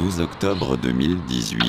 12 octobre 2018,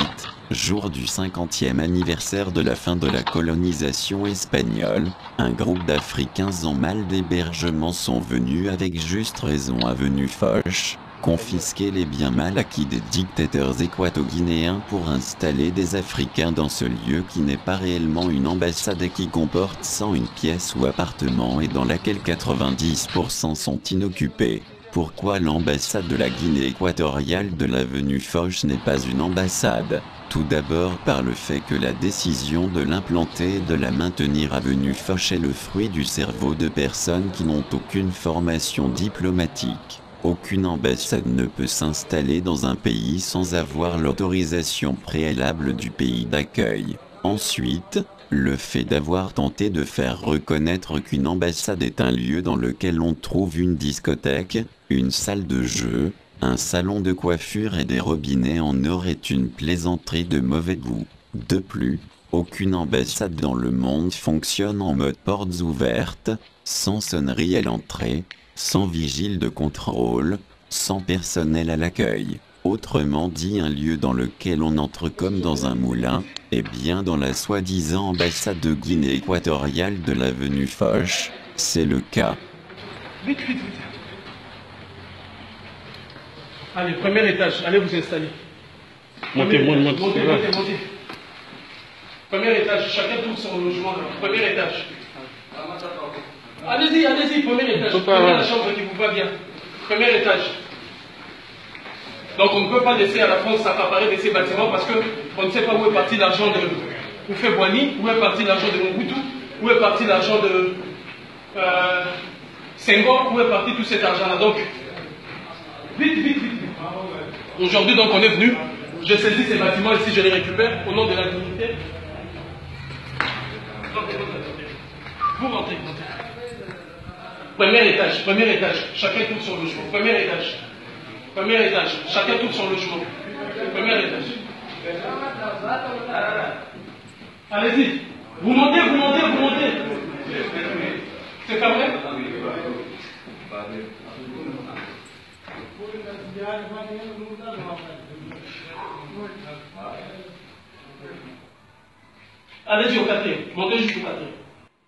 jour du 50e anniversaire de la fin de la colonisation espagnole, un groupe d'Africains en mal d'hébergement sont venus avec juste raison avenue Foch, confisquer les biens mal acquis des dictateurs équato-guinéens pour installer des Africains dans ce lieu qui n'est pas réellement une ambassade et qui comporte 101 pièces ou appartements et dans laquelle 90% sont inoccupés. Pourquoi l'ambassade de la Guinée équatoriale de l'avenue Foch n'est pas une ambassade? Tout d'abord par le fait que la décision de l'implanter et de la maintenir avenue Foch est le fruit du cerveau de personnes qui n'ont aucune formation diplomatique. Aucune ambassade ne peut s'installer dans un pays sans avoir l'autorisation préalable du pays d'accueil. Ensuite, le fait d'avoir tenté de faire reconnaître qu'une ambassade est un lieu dans lequel on trouve une discothèque, une salle de jeu, un salon de coiffure et des robinets en or est une plaisanterie de mauvais goût. De plus, aucune ambassade dans le monde fonctionne en mode portes ouvertes, sans sonnerie à l'entrée, sans vigile de contrôle, sans personnel à l'accueil. Autrement dit, un lieu dans lequel on entre comme dans un moulin, et bien dans la soi-disant ambassade de Guinée équatoriale de l'avenue Foch, c'est le cas. Vite, vite, vite. Allez, premier étage, allez vous installer. Montez. Montez. Premier étage, chacun trouve son logement là. Premier étage. Allez-y, premier étage. Prenez la chambre qui vous va bien. Premier étage. Donc on ne peut pas laisser à la France s'accaparer de ces bâtiments parce qu'on ne sait pas où est parti l'argent de Oufé-Boigny, où est parti l'argent de Mobutu, où est parti l'argent de Senghor, où est parti tout cet argent-là. Donc, vite. Aujourd'hui, donc, on est venu, je saisis ces bâtiments ici, je les récupère au nom de la dignité. Vous rentrez. Premier étage, chacun trouve son logement. Premier étage, chacun trouve son logement. Premier étage. Allez-y, vous montez. C'est fermé? Allez-y au quatrième, montez jusqu'au quatrième.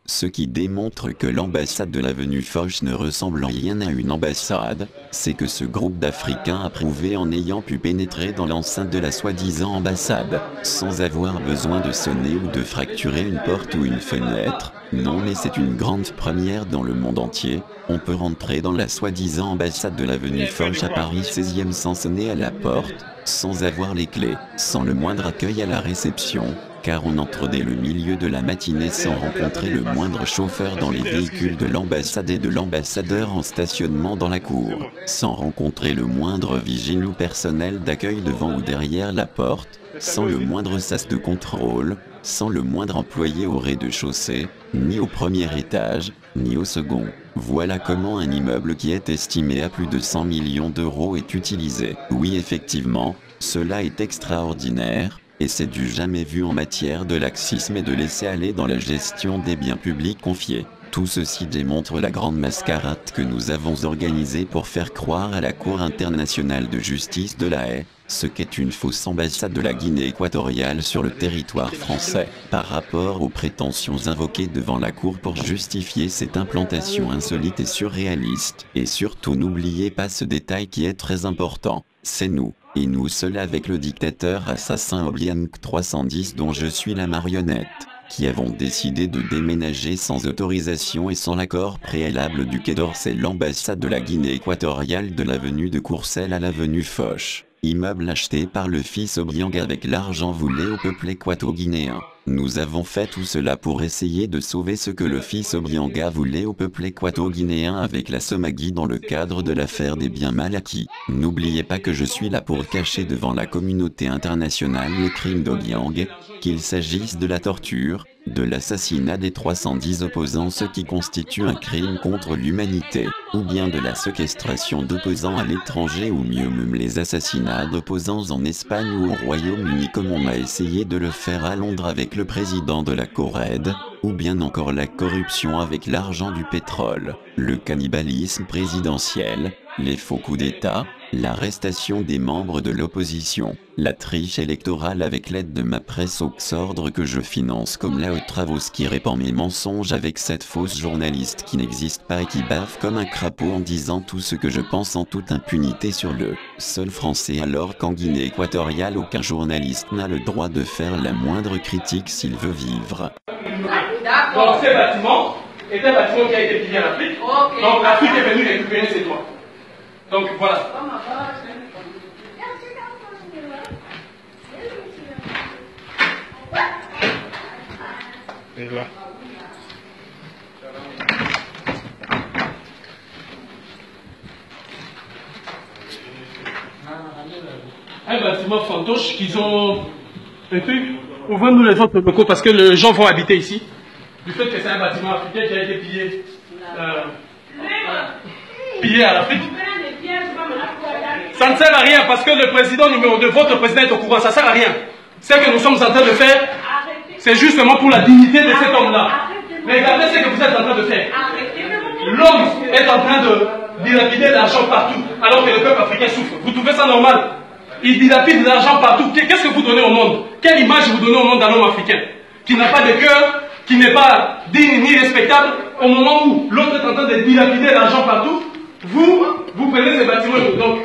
Ce qui démontre que l'ambassade de l'avenue Foch ne ressemble en rien à une ambassade, c'est que ce groupe d'Africains a prouvé en ayant pu pénétrer dans l'enceinte de la soi-disant ambassade, sans avoir besoin de sonner ou de fracturer une porte ou une fenêtre. Non, mais c'est une grande première dans le monde entier. On peut rentrer dans la soi-disant ambassade de l'avenue Foch à Paris 16e sans sonner à la porte, sans avoir les clés, sans le moindre accueil à la réception. Car on entre dès le milieu de la matinée sans rencontrer le moindre chauffeur dans les véhicules de l'ambassade et de l'ambassadeur en stationnement dans la cour, sans rencontrer le moindre vigile ou personnel d'accueil devant ou derrière la porte, sans le moindre sas de contrôle, sans le moindre employé au rez-de-chaussée, ni au premier étage, ni au second. Voilà comment un immeuble qui est estimé à plus de 100 millions d'euros est utilisé. Oui, effectivement, cela est extraordinaire. Et c'est du jamais vu en matière de laxisme et de laisser-aller dans la gestion des biens publics confiés. Tout ceci démontre la grande mascarade que nous avons organisée pour faire croire à la Cour internationale de justice de La Haye, ce qu'est une fausse ambassade de la Guinée équatoriale sur le territoire français, par rapport aux prétentions invoquées devant la Cour pour justifier cette implantation insolite et surréaliste. Et surtout n'oubliez pas ce détail qui est très important, c'est nous. Et nous seuls avec le dictateur assassin Obiang 310 dont je suis la marionnette, qui avons décidé de déménager sans autorisation et sans l'accord préalable du Quai d'Orsay l'ambassade de la Guinée équatoriale de l'avenue de Courcelles à l'avenue Foch, immeuble acheté par le fils Obiang avec l'argent volé au peuple équato-guinéen. Nous avons fait tout cela pour essayer de sauver ce que le fils Obiang a volé au peuple équato-guinéen avec la Somagui dans le cadre de l'affaire des biens mal acquis. N'oubliez pas que je suis là pour cacher devant la communauté internationale les crimes d'Obiang, qu'il s'agisse de la torture, de l'assassinat des 310 opposants, ce qui constitue un crime contre l'humanité, ou bien de la séquestration d'opposants à l'étranger ou mieux même les assassinats d'opposants en Espagne ou au Royaume-Uni comme on a essayé de le faire à Londres avec le président de la CORED, ou bien encore la corruption avec l'argent du pétrole, le cannibalisme présidentiel, les faux coups d'État, l'arrestation des membres de l'opposition, la triche électorale avec l'aide de ma presse Oxordre que je finance comme Lao Travos qui répand mes mensonges avec cette fausse journaliste qui n'existe pas et qui bave comme un crapaud en disant tout ce que je pense en toute impunité sur le sol français alors qu'en Guinée équatoriale aucun journaliste n'a le droit de faire la moindre critique s'il veut vivre. Donc ces bâtiments est un bâtiment qui a été pillé en Afrique, donc l'Afrique est venue récupérer ses droits. Donc voilà. Et là. Un bâtiment fantoche qu'ils ont un truc. Ouvrez-nous les autres locaux parce que les gens vont habiter ici. Du fait que c'est un bâtiment africain qui a été pillé. Pillé à l'Afrique. Ça ne sert à rien parce que le président numéro 2, votre président est au courant, ça ne sert à rien. Ce que nous sommes en train de faire, c'est justement pour la dignité de cet homme-là. Regardez ce que vous êtes en train de faire. L'homme est en train de dilapider l'argent partout, alors que le peuple africain souffre. Vous trouvez ça normal? Il dilapide l'argent partout. Qu'est-ce que vous donnez au monde? Quelle image vous donnez au monde d'un homme africain qui n'a pas de cœur, qui n'est pas digne ni respectable, au moment où l'autre est en train de dilapider l'argent partout? Vous prenez ces bâtiments. Donc,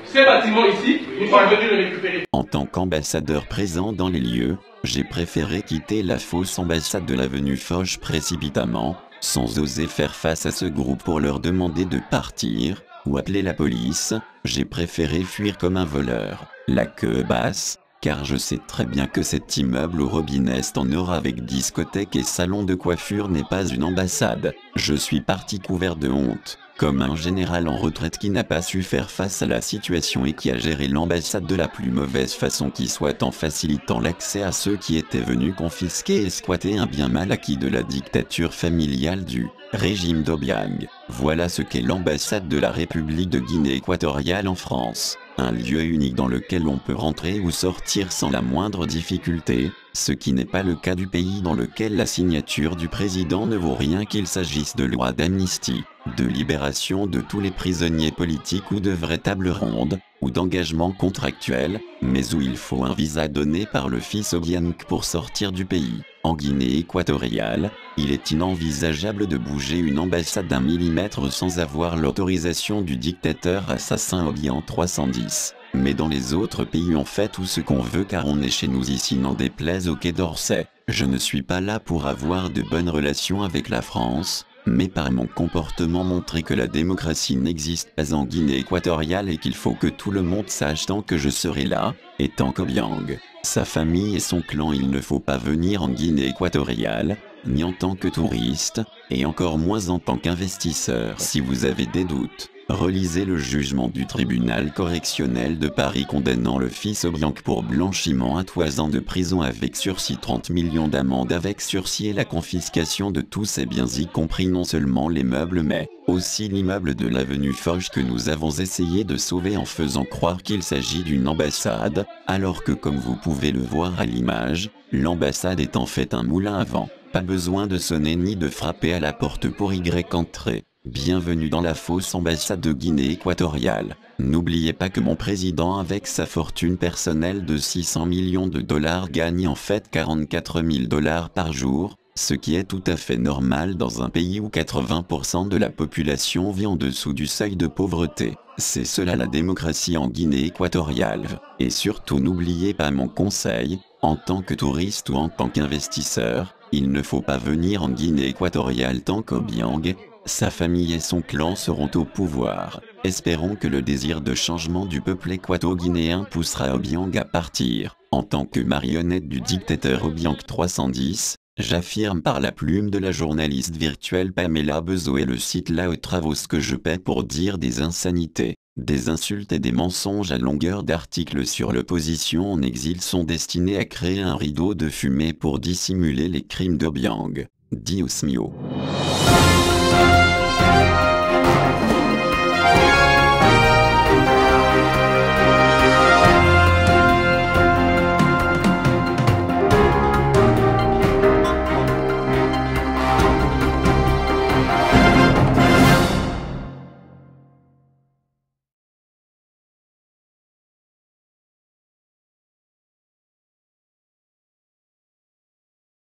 ces bâtiments ici, nous sommes venus les récupérer. En tant qu'ambassadeur présent dans les lieux, j'ai préféré quitter la fausse ambassade de l'avenue Foch précipitamment, sans oser faire face à ce groupe pour leur demander de partir, ou appeler la police. J'ai préféré fuir comme un voleur, la queue basse, car je sais très bien que cet immeuble au robinet en or avec discothèque et salon de coiffure n'est pas une ambassade. Je suis parti couvert de honte, comme un général en retraite qui n'a pas su faire face à la situation et qui a géré l'ambassade de la plus mauvaise façon qui soit en facilitant l'accès à ceux qui étaient venus confisquer et squatter un bien mal acquis de la dictature familiale du régime d'Obiang. Voilà ce qu'est l'ambassade de la République de Guinée équatoriale en France. Un lieu unique dans lequel on peut rentrer ou sortir sans la moindre difficulté, ce qui n'est pas le cas du pays dans lequel la signature du président ne vaut rien qu'il s'agisse de loi d'amnistie, de libération de tous les prisonniers politiques ou de vraies tables rondes, ou d'engagement contractuel, mais où il faut un visa donné par le fils Obiang pour sortir du pays. En Guinée équatoriale, il est inenvisageable de bouger une ambassade d'un millimètre sans avoir l'autorisation du dictateur assassin Obiang 310. Mais dans les autres pays on fait tout ce qu'on veut car on est chez nous ici n'en déplaise au Quai d'Orsay. Je ne suis pas là pour avoir de bonnes relations avec la France, mais par mon comportement montrer que la démocratie n'existe pas en Guinée équatoriale et qu'il faut que tout le monde sache tant que je serai là, et tant qu'Obiang, sa famille et son clan il ne faut pas venir en Guinée équatoriale, ni en tant que touriste, et encore moins en tant qu'investisseur. Si vous avez des doutes, relisez le jugement du tribunal correctionnel de Paris condamnant le fils Obiang pour blanchiment à 3 ans de prison avec sursis 30 millions d'amende avec sursis et la confiscation de tous ses biens y compris non seulement les meubles mais aussi l'immeuble de l'avenue Foch que nous avons essayé de sauver en faisant croire qu'il s'agit d'une ambassade, alors que comme vous pouvez le voir à l'image, l'ambassade est en fait un moulin à vent. Pas besoin de sonner ni de frapper à la porte pour y entrer. Bienvenue dans la fausse ambassade de Guinée équatoriale. N'oubliez pas que mon président avec sa fortune personnelle de 600 millions de dollars gagne en fait 44 000 dollars par jour, ce qui est tout à fait normal dans un pays où 80% de la population vit en dessous du seuil de pauvreté. C'est cela la démocratie en Guinée équatoriale. Et surtout n'oubliez pas mon conseil, en tant que touriste ou en tant qu'investisseur, il ne faut pas venir en Guinée équatoriale tant qu'Obiang, sa famille et son clan seront au pouvoir. Espérons que le désir de changement du peuple équato-guinéen poussera Obiang à partir. En tant que marionnette du dictateur Obiang 310, j'affirme par la plume de la journaliste virtuelle Pamela Bezo et le site Lao Travos que je paie pour dire des insanités, des insultes et des mensonges à longueur d'articles sur l'opposition en exil sont destinés à créer un rideau de fumée pour dissimuler les crimes d'Obiang. Dios mio.